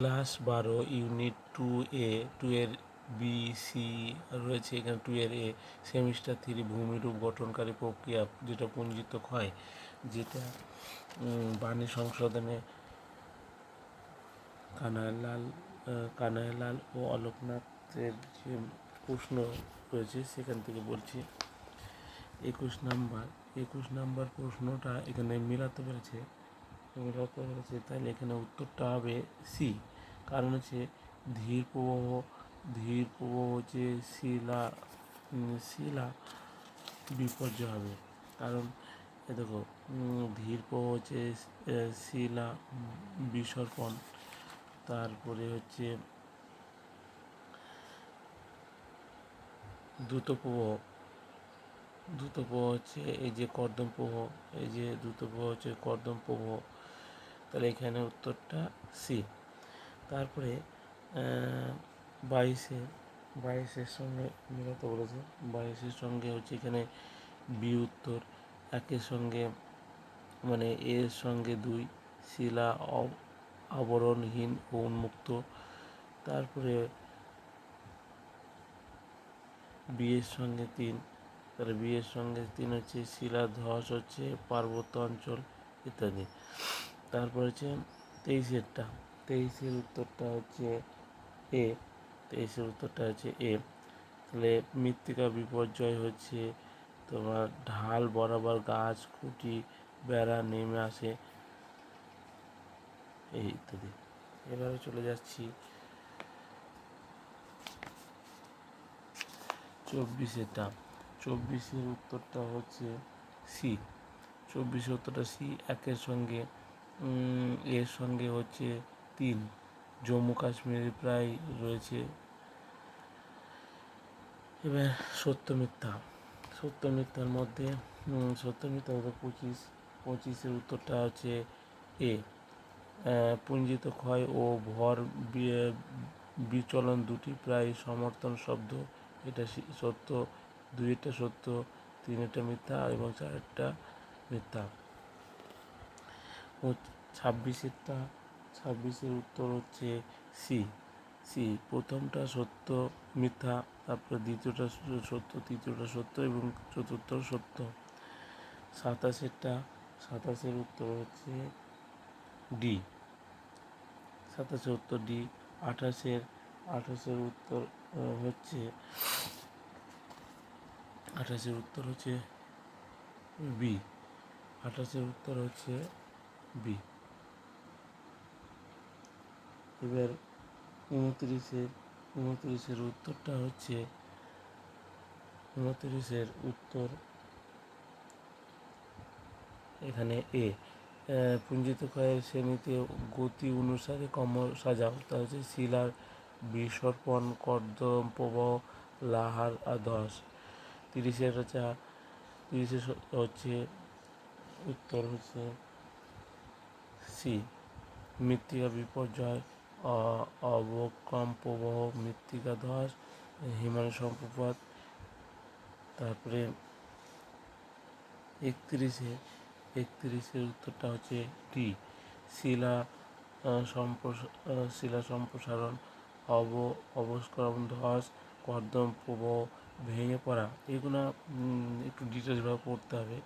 Class 12 unit 2A 2 এর B C রয়েছে, এখানে 2 এ সেমিস্টার 3 ভূমিরূপ গঠনকারী প্রক্রিয়া, যেটা পুঞ্জিত ক্ষয়, যেটা বাণী সংশোধনে কানাইলাল ও অলোকনাথের যে প্রশ্ন রয়েছে সেখান থেকে বলছি। 21 নাম্বার প্রশ্নটা এখানে মেলাতে পেরেছে, তাহলে এখানে উত্তরটা হবে সি। কারণ হচ্ছে ধীর প্রবাহ হচ্ছে শিলা বিপর্যয় হবে। কারণ দেখো, ধীর প্রবাহ হচ্ছে শিলা বিসর্পণ। তারপরে হচ্ছে দ্রুত প্রবাহ হচ্ছে এই যে কর্দম প্রবাহ, এই যে দ্রুত প্রবাহ হচ্ছে কর্দম প্রবাহ। তাহলে এখানে উত্তরটা সি। তারপরে 22-এর সঙ্গে মিলাতে বলেছে। 22-এর সঙ্গে হচ্ছে এখানে বি উত্তর, 1-এর সঙ্গে মানে এর সঙ্গে 2, শিলা আবরণহীন ও উন্মুক্ত। তারপরে বিয়ের সঙ্গে 3, তাহলে বিয়ের সঙ্গে 3 হচ্ছে শিলা ধস হচ্ছে পার্বত্য অঞ্চল ইত্যাদি। তারপর হচ্ছে 23-এর উত্তরটা হচ্ছে এ। 23-এর উত্তরটা হচ্ছে এ। তাহলে মৃত্তিকা বিপর্যয় হচ্ছে তোমার ঢাল বরাবর গাছ, খুঁটি, বেড়া নেমে আসে এই ইত্যাদি। এভাবে চলে যাচ্ছি 24-এরটা। 24-এর উত্তরটা হচ্ছে সি। 24-এর উত্তরটা সি। 1-এর সঙ্গে এর সঙ্গে হচ্ছে 3, জম্মু কাশ্মীরে প্রায় রয়েছে। এবার সত্য মিথ্যার মধ্যে 25-এর উত্তরটা হচ্ছে এ। পুঞ্জিত ক্ষয় ও ভর বিচলন দুটি প্রায় সমর্থন শব্দ, এটা সত্য। 2-টা সত্য, 3-টা মিথ্যা এবং 4-টা মিথ্যা। 26-এর উত্তর হচ্ছে সি। প্রথমটা সত্য মিথ্যা, তারপরে দ্বিতীয়টা সত্য, তৃতীয়টা সত্য এবং চতুর্থ সত্য। 27-এর উত্তর হচ্ছে ডি। 27-এর উত্তর ডি। 28-এর উত্তর হচ্ছে বি। 28-এর উত্তর হচ্ছে বি। এবার 29-এর উত্তরটা হচ্ছে 29-এর উত্তর এখানে এ। পুঞ্জিত ক্ষয়ের শ্রেণীতে গতি অনুসারে সাজাও। তা হচ্ছে শিলার বিসর্পণ, কর্দম প্রবাহ, লাহার আর ধস। 30-এর হচ্ছে উত্তর হচ্ছে সি। মৃত্তিকা বিপর্যয়, অবক্রম প্রবাহ, মৃত্তিকা ধস, হিমালয় সম্প্রপাত। তারপরে 31-এর উত্তরটা হচ্ছে ডি। শিলা সম্প্রসারণ, অবস্করণ, ধস, কর্দম প্রবাহ, ভেঙে পড়া। এগুলো একটু ডিটেলসভাবে পড়তে হবে।